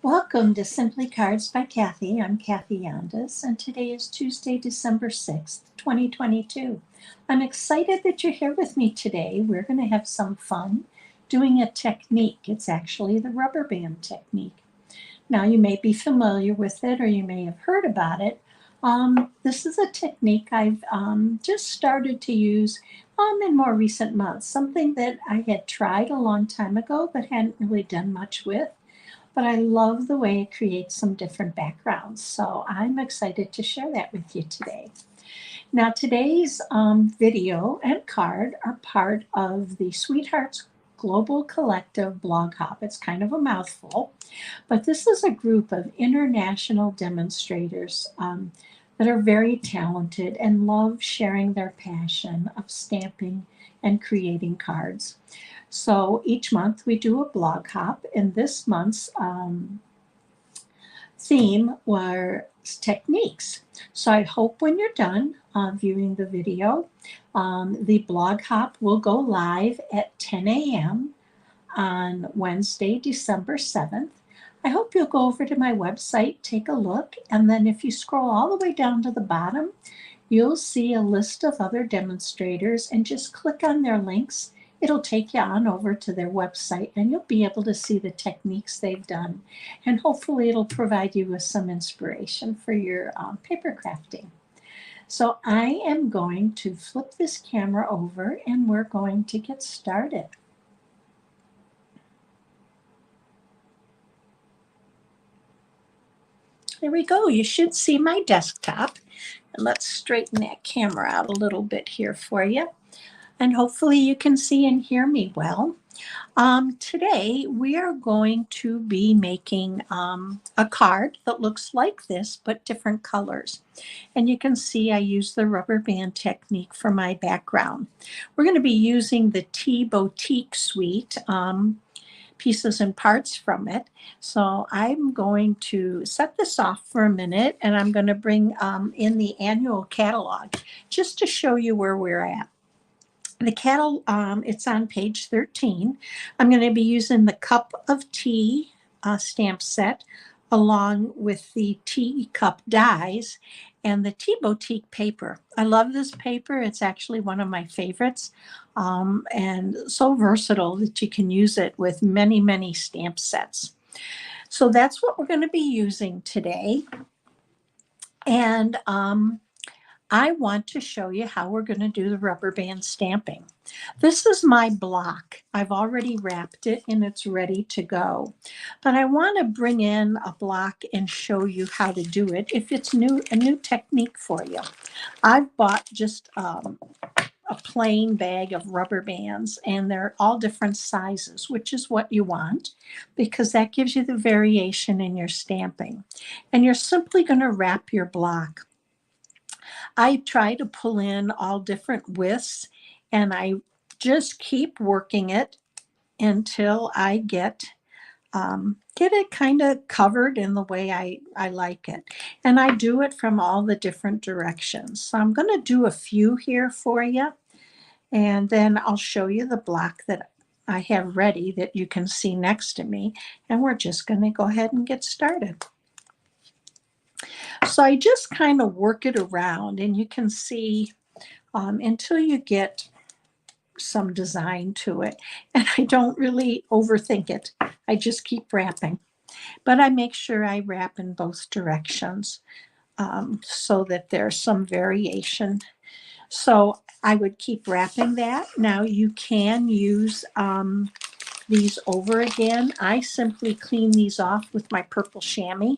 Welcome to Simply Cards by Kathy. I'm Kathy Yondas, and today is Tuesday, December 6th, 2022. I'm excited that you're here with me today. We're going to have some fun doing a technique. It's actually the rubber band technique. Now, you may be familiar with it or you may have heard about it. This is a technique I've just started to use in more recent months, something that I had tried a long time ago but hadn't really done much with. But I love the way it creates some different backgrounds. So I'm excited to share that with you today. Now, today's video and card are part of the Sweethearts Global Collective Blog Hop. It's kind of a mouthful, but this is a group of international demonstrators that are very talented and love sharing their passion of stamping and creating cards. So each month we do a blog hop, and this month's theme was techniques. So I hope when you're done viewing the video, the blog hop will go live at 10 a.m. on Wednesday, December 7th. I hope you'll go over to my website, take a look, and then if you scroll all the way down to the bottom, you'll see a list of other demonstrators, and just click on their links. It'll take you on over to their website, and you'll be able to see the techniques they've done. And hopefully it'll provide you with some inspiration for your paper crafting. So I am going to flip this camera over and we're going to get started. There we go. You should see my desktop. And let's straighten that camera out a little bit here for you. And hopefully you can see and hear me well. Today we are going to be making a card that looks like this, but different colors. And you can see I use the rubber band technique for my background. We're going to be using the Tea Boutique suite, pieces and parts from it. So I'm going to set this off for a minute, and I'm going to bring in the annual catalog just to show you where we're at. The catalog, it's on page 13. I'm going to be using the Cup of Tea stamp set along with the tea cup dies and the Tea Boutique paper. I love this paper. It's actually one of my favorites, and so versatile that you can use it with many, many stamp sets. So that's what we're going to be using today. And I want to show you how we're going to do the rubber band stamping. This is my block. I've already wrapped it and it's ready to go. But I want to bring in a block and show you how to do it if it's a new technique for you. I've bought just a plain bag of rubber bands, and they're all different sizes, which is what you want because that gives you the variation in your stamping. And you're simply going to wrap your block. I try to pull in all different widths, and I just keep working it until I get it kind of covered in the way I like it. And I do it from all the different directions. So I'm going to do a few here for you, and then I'll show you the block that I have ready that you can see next to me, and we're just going to go ahead and get started. So I just kind of work it around, and you can see until you get some design to it. And I don't really overthink it. I just keep wrapping. But I make sure I wrap in both directions so that there's some variation. So I would keep wrapping that. Now you can use these over again. I simply clean these off with my purple chamois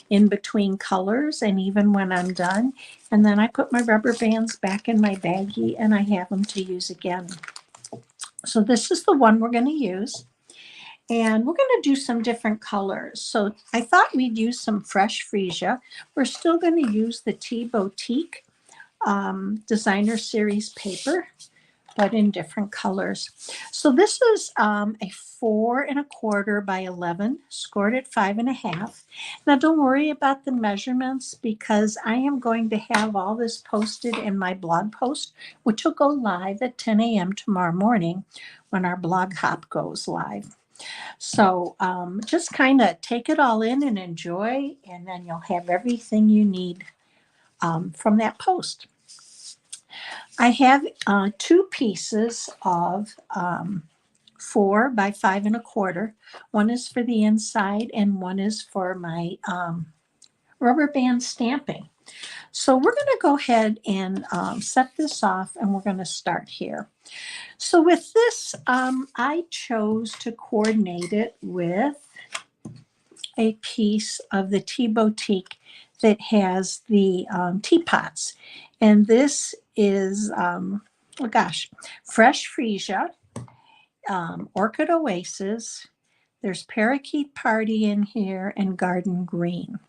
in between colors, and even when I'm done, and then I put my rubber bands back in my baggie and I have them to use again. So this is the one we're going to use, and we're going to do some different colors. So I thought we'd use some fresh freesia. We're still going to use the Tea Boutique designer series paper, but in different colors. So this is a 4 1/4 by 11, scored at 5 1/2. Now don't worry about the measurements because I am going to have all this posted in my blog post, which will go live at 10 a.m. tomorrow morning when our blog hop goes live. So just kind of take it all in and enjoy, and then you'll have everything you need from that post. I have two pieces of 4 by 5 1/4. One is for the inside and one is for my rubber band stamping. So we're going to go ahead and set this off, and we're going to start here. So with this, I chose to coordinate it with a piece of the Tea Boutique that has the teapots. And this is, oh gosh, Fresh Freesia, Orchid Oasis. There's Parakeet Party in here and Garden Green.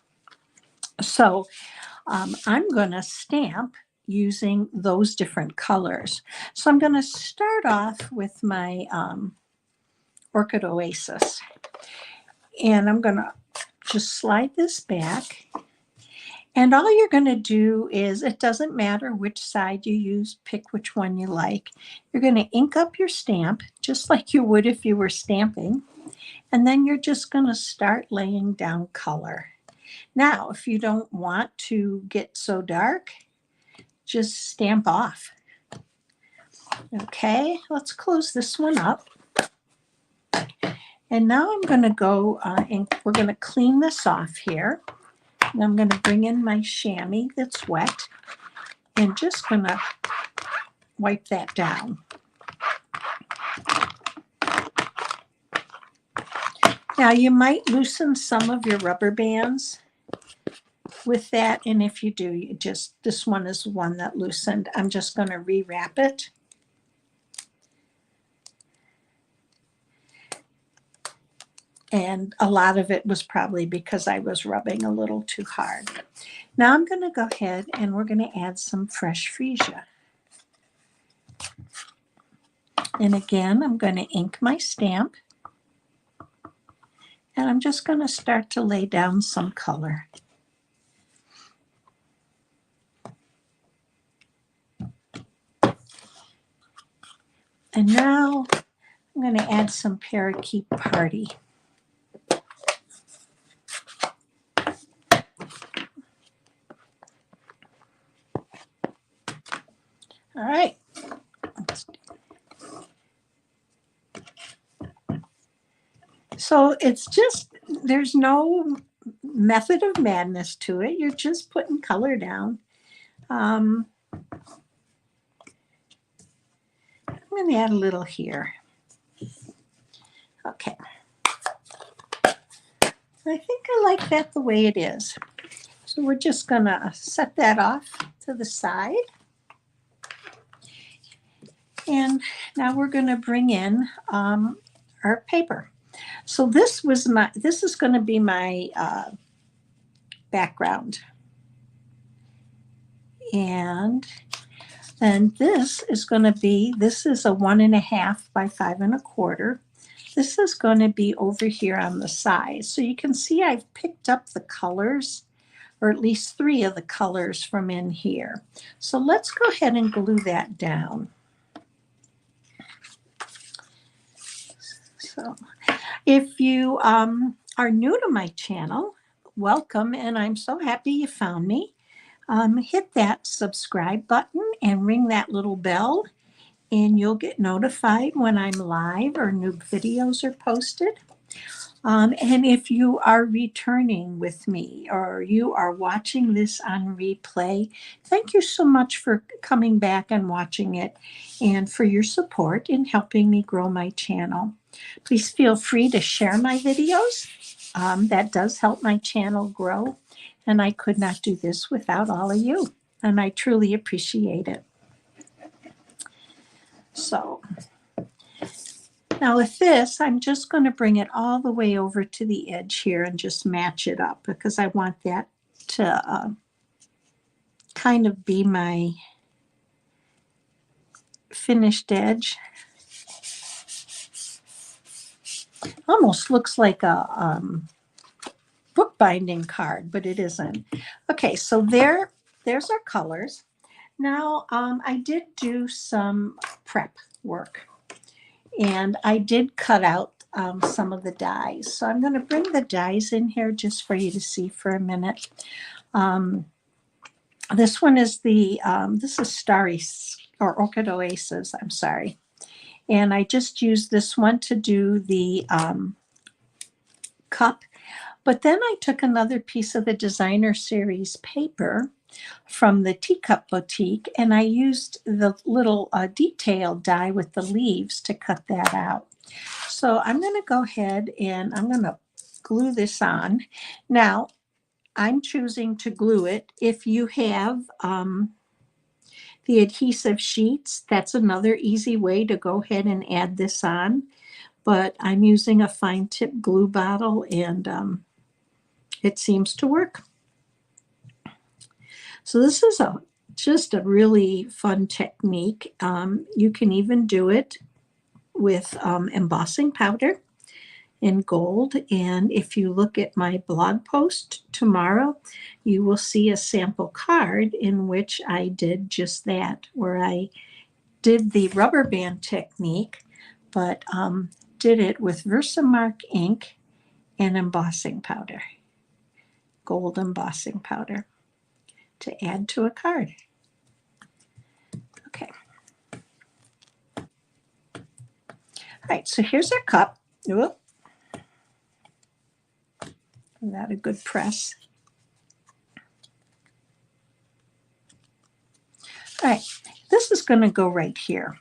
So I'm going to stamp using those different colors. So I'm going to start off with my Orchid Oasis. And I'm going to just slide this back. And all you're going to do is, it doesn't matter which side you use, pick which one you like. You're going to ink up your stamp just like you would if you were stamping. And then you're just going to start laying down color. Now, if you don't want to get so dark, just stamp off. Okay, let's close this one up. And now I'm going to go and we're going to clean this off here. And I'm going to bring in my chamois that's wet and just going to wipe that down. Now you might loosen some of your rubber bands with that, and if you do, you just, this one is one that loosened. I'm just going to rewrap it. And a lot of it was probably because I was rubbing a little too hard. Now I'm going to go ahead and we're going to add some Fresh Freesia. And again, I'm going to ink my stamp. And I'm just going to start to lay down some color. And now I'm going to add some Parakeet Party. All right. So it's just, there's no method of madness to it. You're just putting color down. I'm going to add a little here. Okay. I think I like that the way it is. So we're just going to set that off to the side. And now we're going to bring in our paper. So this is going to be my background. And then this is going to be, this is a 1.5 by 5 1/4. This is going to be over here on the side. So you can see I've picked up the colors, or at least 3 of the colors from in here. So let's go ahead and glue that down. So if you are new to my channel, welcome, and I'm so happy you found me. Hit that subscribe button and ring that little bell, and you'll get notified when I'm live or new videos are posted. And if you are returning with me or you are watching this on replay, thank you so much for coming back and watching it and for your support in helping me grow my channel. Please feel free to share my videos. That does help my channel grow, and I could not do this without all of you, and I truly appreciate it. So now with this, I'm just going to bring it all the way over to the edge here and just match it up, because I want that to kind of be my finished edge. Almost looks like a bookbinding card, but it isn't. Okay, so there's our colors. Now I did do some prep work, and I did cut out some of the dies. So I'm going to bring the dies in here just for you to see for a minute. This one is this is Starry or Orchid Oasis, I'm sorry. And I just used this one to do the cup. But then I took another piece of the Designer Series paper from the Teacup Boutique, and I used the little detail die with the leaves to cut that out. So I'm going to go ahead and I'm going to glue this on. Now, I'm choosing to glue it. If you have the adhesive sheets, that's another easy way to go ahead and add this on. But I'm using a fine tip glue bottle, and it seems to work. So this is just a really fun technique. You can even do it with embossing powder in gold. And if you look at my blog post tomorrow, you will see a sample card in which I did just that, where I did the rubber band technique, but did it with Versamark ink and embossing powder, gold embossing powder, to add to a card. Okay. All right, so here's our cup. Whoop. Give that a good press. All right, this is going to go right here.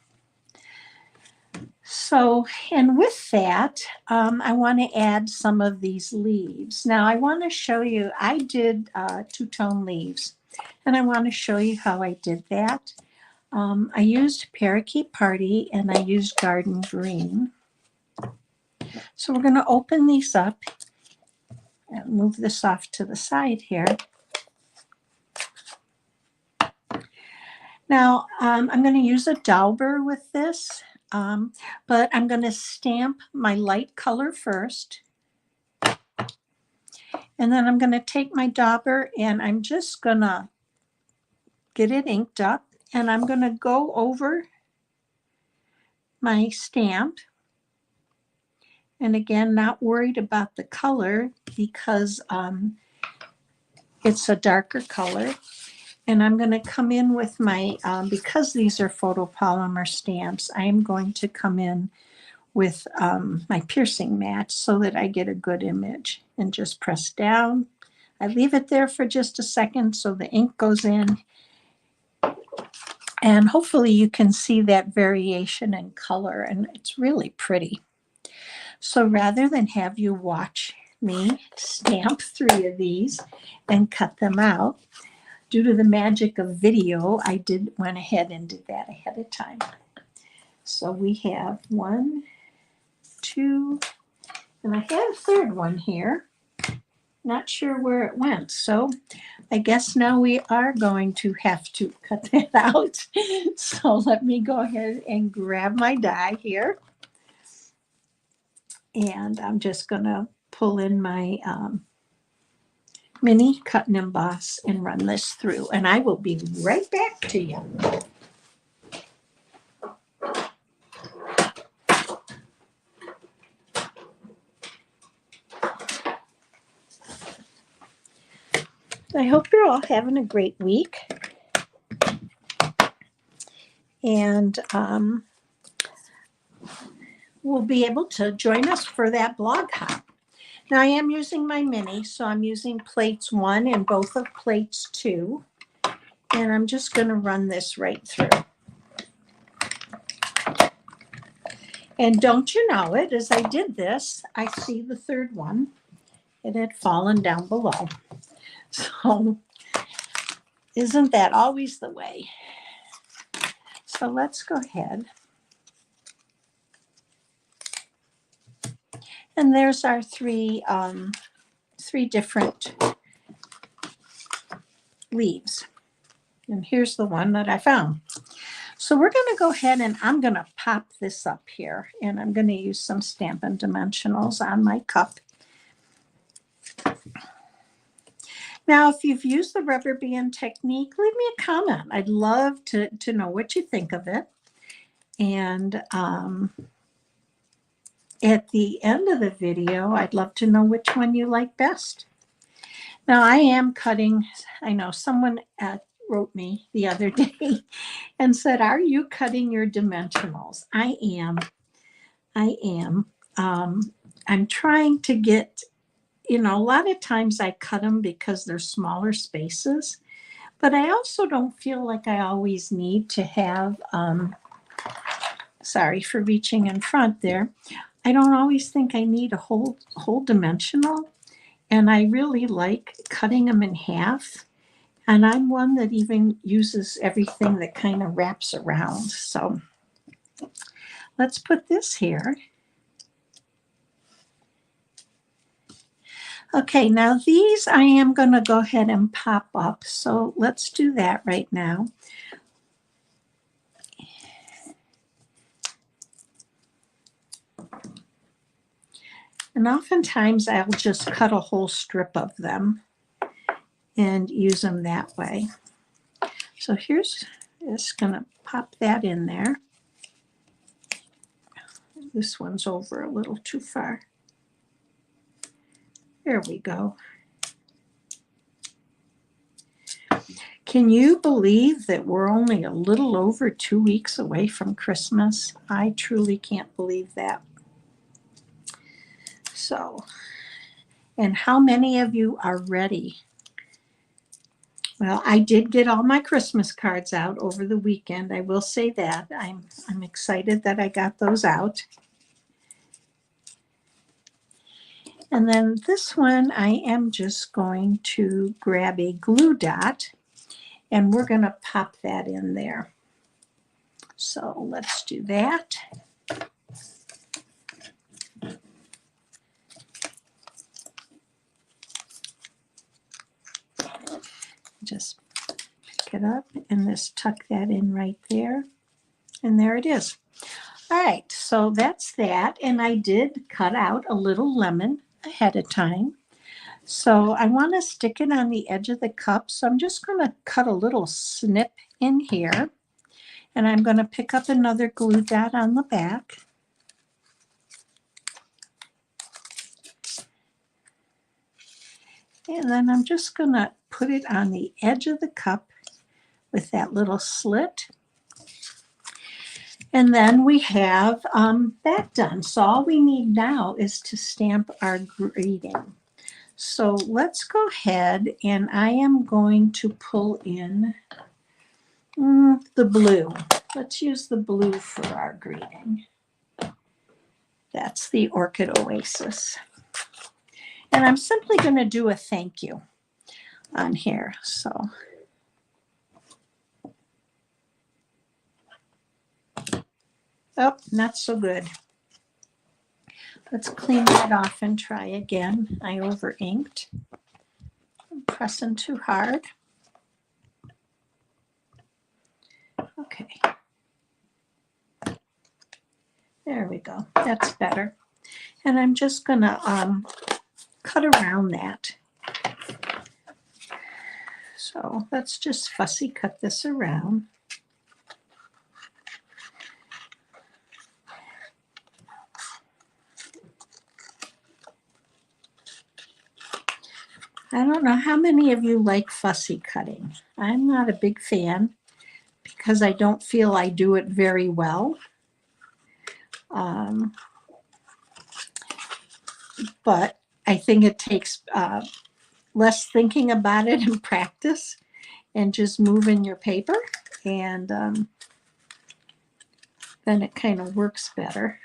So, and with that, I want to add some of these leaves. Now, I want to show you, I did two-tone leaves, and I want to show you how I did that. I used Parakeet Party, and I used Garden Green. So we're going to open these up and move this off to the side here. Now, I'm going to use a dauber with this, but I'm going to stamp my light color first. And then I'm going to take my dauber and I'm just going to get it inked up. And I'm going to go over my stamp. And again, not worried about the color because it's a darker color. And I'm going to come in with my, because these are photopolymer stamps, I am going to come in with my piercing match so that I get a good image, and just press down. I leave it there for just a second so the ink goes in. And hopefully you can see that variation in color, and it's really pretty. So rather than have you watch me stamp 3 of these and cut them out, due to the magic of video, I went ahead and did that ahead of time. So we have 1, 2, and I have a third one here. Not sure where it went. So I guess now we are going to have to cut that out. So let me go ahead and grab my die here. And I'm just going to pull in my mini cut and emboss and run this through. And I will be right back to you. I hope you're all having a great week. And will be able to join us for that blog hop. Now I am using my mini, so I'm using plates 1 and both of plates 2. And I'm just going to run this right through. And don't you know it, as I did this, I see the third one. It had fallen down below. So isn't that always the way? So let's go ahead. And there's our three different leaves. And here's the one that I found. So we're going to go ahead and I'm going to pop this up here. And I'm going to use some Stampin' Dimensionals on my cup. Now, if you've used the rubber band technique, leave me a comment. I'd love to know what you think of it. And at the end of the video, I'd love to know which one you like best. Now I am cutting, I know someone wrote me the other day and said, are you cutting your dimensionals? I am. I'm trying to get, a lot of times I cut them because they're smaller spaces, but I also don't feel like I always need to have, sorry for reaching in front there. I don't always think I need a whole dimensional, and I really like cutting them in half. And I'm one that even uses everything that kind of wraps around. So let's put this here. Okay, now these I am going to go ahead and pop up. So let's do that right now. And oftentimes I'll just cut a whole strip of them and use them that way. So here's just going to pop that in there. This one's over a little too far. There we go. Can you believe that we're only a little over 2 weeks away from Christmas? I truly can't believe that. So, and how many of you are ready? Well, I did get all my Christmas cards out over the weekend. I will say that. I'm excited that I got those out. And then this one, I am just going to grab a glue dot and we're going to pop that in there. So let's do that. Just pick it up and just tuck that in right there. And there it is. All right, so that's that. And I did cut out a little lemon ahead of time. So I want to stick it on the edge of the cup. So I'm just going to cut a little snip in here. And I'm going to pick up another glue dot on the back. And then I'm just going to put it on the edge of the cup with that little slit. And then we have that done. So all we need now is to stamp our greeting. So let's go ahead and I am going to pull in the blue. Let's use the blue for our greeting. That's the Orchid Oasis. And I'm simply going to do a thank you on here. So oh, not so good. Let's clean that off and try again. I over inked. I'm pressing too hard. Okay. There we go. That's better. And I'm just going to cut around that. So let's just fussy cut this around. I don't know how many of you like fussy cutting. I'm not a big fan because I don't feel I do it very well. But I think it takes less thinking about it and practice and just moving your paper, and then it kind of works better.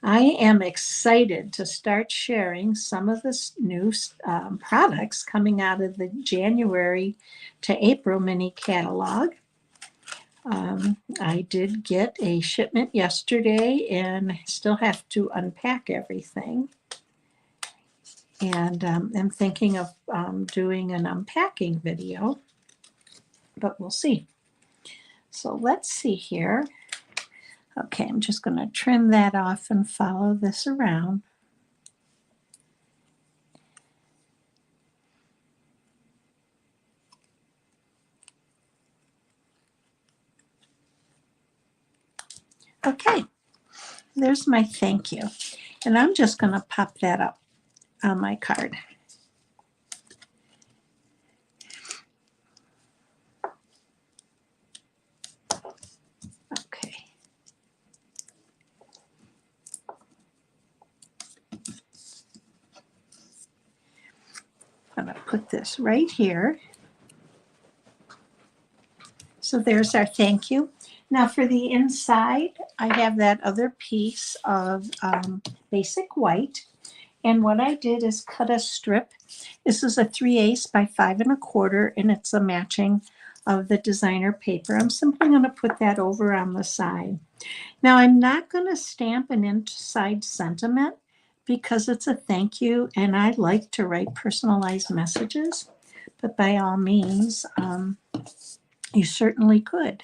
I am excited to start sharing some of the new products coming out of the January to April mini catalog. I did get a shipment yesterday and I still have to unpack everything. And I'm thinking of doing an unpacking video, but we'll see. So let's see here. Okay, I'm just going to trim that off and follow this around. Okay, There's my thank you. And I'm just going to pop that up on my card. Okay. I'm going to put this right here. So there's our thank you. Now for the inside, I have that other piece of basic white. And what I did is cut a strip. This is a 3/8 by 5 1/4, and it's a matching of the designer paper. I'm simply going to put that over on the side. Now I'm not going to stamp an inside sentiment because it's a thank you, and I like to write personalized messages. But by all means, you certainly could.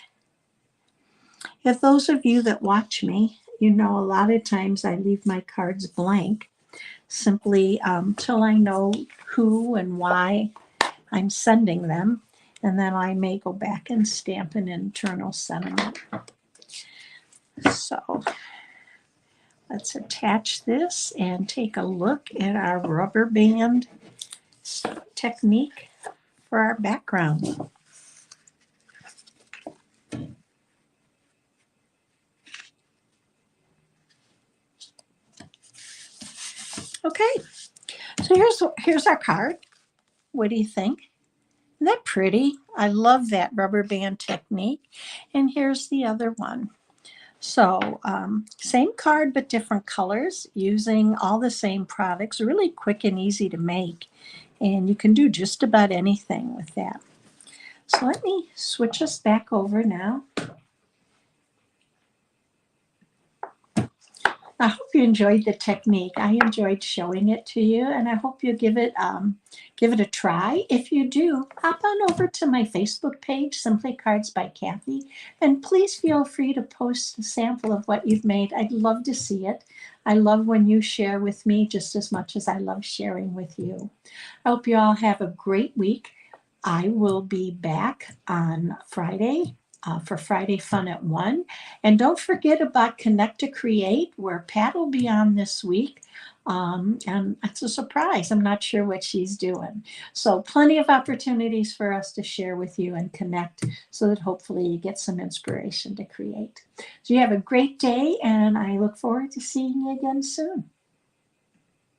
If those of you that watch me, you know a lot of times I leave my cards blank simply till I know who and why I'm sending them, and then I may go back and stamp an internal sentiment. So let's attach this and take a look at our rubber band technique for our background. Okay, so here's our card. What do you think? Isn't that pretty? I love that rubber band technique. And here's the other one. So same card, but different colors, using all the same products, really quick and easy to make. And you can do just about anything with that. So let me switch us back over now. I hope you enjoyed the technique. I enjoyed showing it to you, and I hope you give it a try. If you do, hop on over to my Facebook page, Simply Cards by Kathy, and please feel free to post a sample of what you've made. I'd love to see it. I love when you share with me just as much as I love sharing with you. I hope you all have a great week. I will be back on Friday for Friday Fun at 1. And don't forget about Connect to Create, where Pat will be on this week. And it's a surprise. I'm not sure what she's doing. So plenty of opportunities for us to share with you and connect so that hopefully you get some inspiration to create. So you have a great day, and I look forward to seeing you again soon.